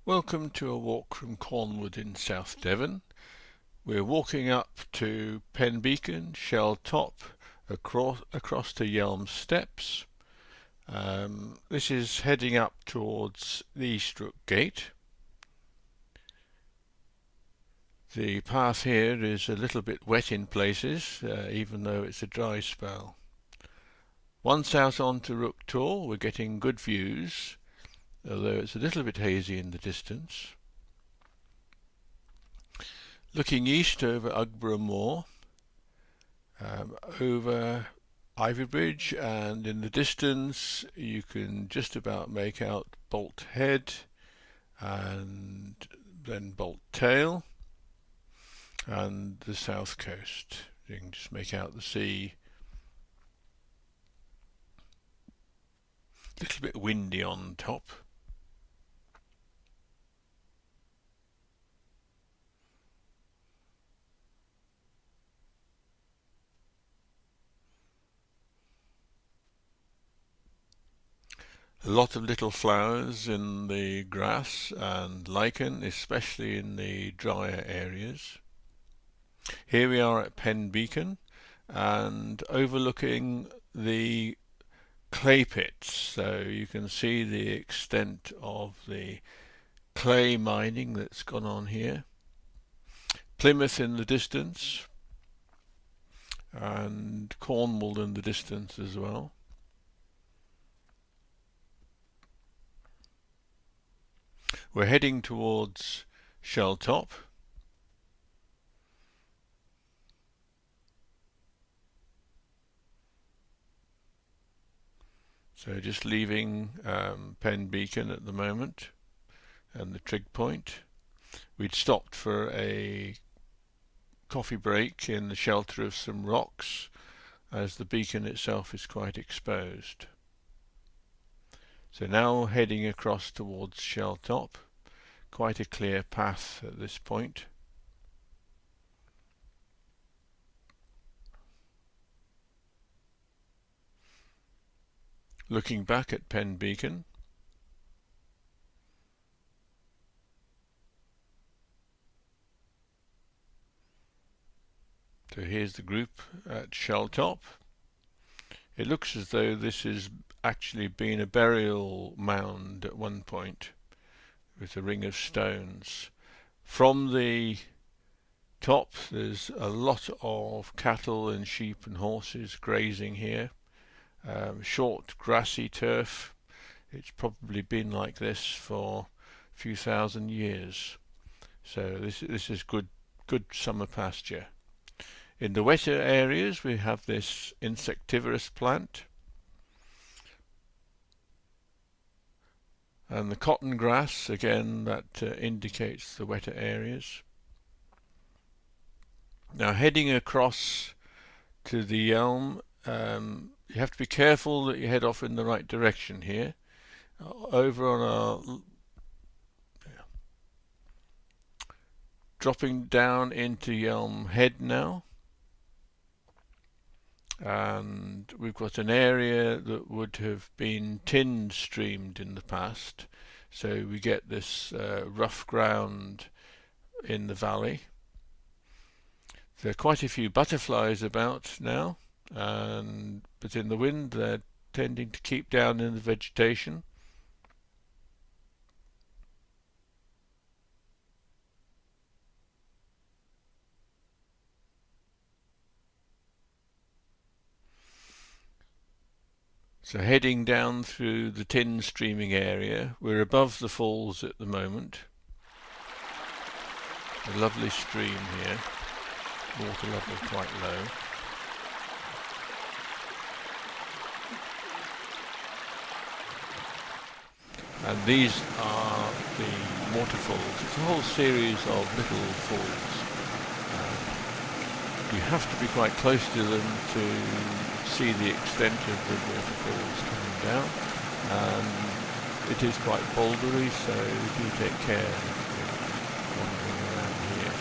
Welcome to a walk from Cornwood in South Devon. We're walking up to Penn Beacon, Shell Top, across to Yealm Steps. This is heading up towards the Eastbrook Gate. The path here is a little bit wet in places, even though it's a dry spell. Once out onto Rook Tor, we're getting good views, although it's a little bit hazy in the distance. Looking east over Ugborough Moor, over Ivy Bridge, and in the distance you can just about make out Bolt Head and then Bolt Tail and the south coast. You can just make out the sea. A little bit windy on top. A lot of little flowers in the grass and lichen, especially in the drier areas. Here we are at Penn Beacon and overlooking the clay pits, so you can see the extent of the clay mining that's gone on here. Plymouth in the distance and Cornwall in the distance as well. We're heading towards Shell Top. So just leaving Penn Beacon at the moment and the trig point. We'd stopped for a coffee break in the shelter of some rocks, as the beacon itself is quite exposed. So now heading across towards Shell Top. Quite a clear path at this point. Looking back at Penn Beacon. So here's the group at Shell Top. It looks as though this has actually been a burial mound at one point, with a ring of stones. From the top there's a lot of cattle and sheep and horses grazing here. Short grassy turf. It's probably been like this for a few thousand years. So this is good summer pasture. In the wetter areas we have this insectivorous plant. And the cotton grass, again, that indicates the wetter areas. Now heading across to the Yealm, you have to be careful that you head off in the right direction here. Over on our dropping down into Yealm Head now, and we've got an area that would have been tin streamed in the past, so we get this rough ground in the valley. There are quite a few butterflies about now, but in the wind they're tending to keep down in the vegetation. So heading down through the tin streaming area, we're above the falls at the moment. A lovely stream here, water level quite low. And these are the waterfalls. It's a whole series of little falls. You have to be quite close to them to see the extent of the waterfalls coming down, and it is quite bouldery, so do take care if you're wandering around here.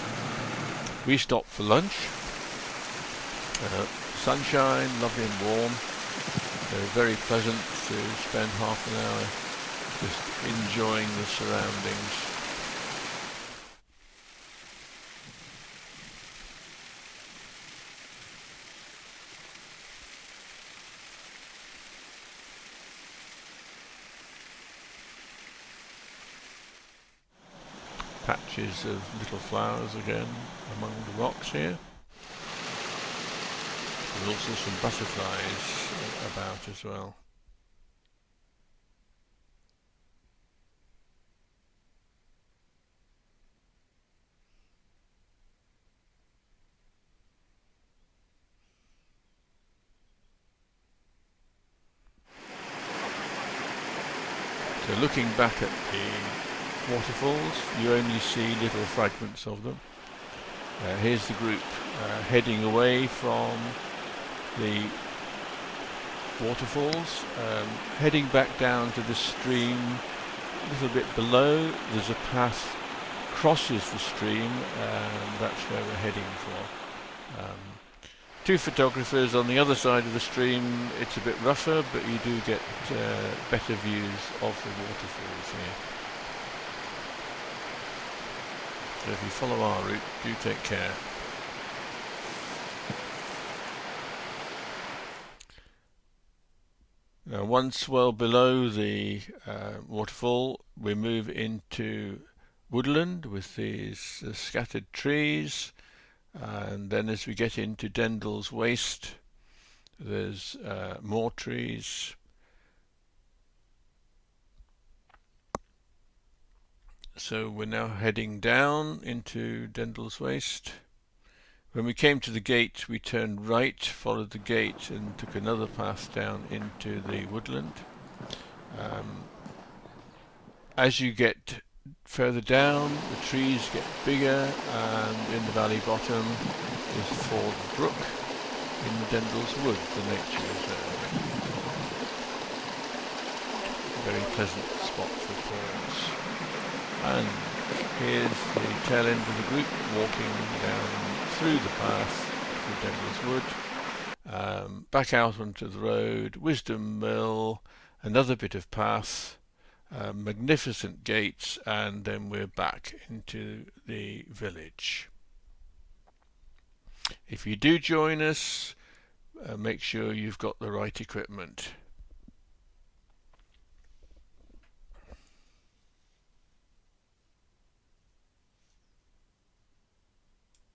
We stopped for lunch. Sunshine, lovely and warm, so very pleasant to spend half an hour just enjoying the surroundings. patches of little flowers again among the rocks here. There's also some butterflies about as well. So looking back at the waterfalls, you only see little fragments of them. Here's the group heading away from the waterfalls, heading back down to the stream a little bit below. There's a path crosses the stream, and that's where we're heading for. Two photographers on the other side of the stream. It's a bit rougher, but you do get better views of the waterfalls here. So if you follow our route, do take care. Now, once well below the waterfall, we move into woodland with these scattered trees, and then as we get into Dendals Waste, there's more trees. So we're now heading down into Dendals Waste. When we came to the gate, we turned right, followed the gate, and took another path down into the woodland. As you get further down, the trees get bigger, and in the valley bottom is Ford Brook in Dendals Wood, the nature reserve. A very pleasant spot for pause. And here's the tail end of the group walking down through the path through Dendals Wood, back out onto the road, Wisdom Mill, another bit of path, magnificent gates, and then we're back into the village. If you do join us, make sure you've got the right equipment.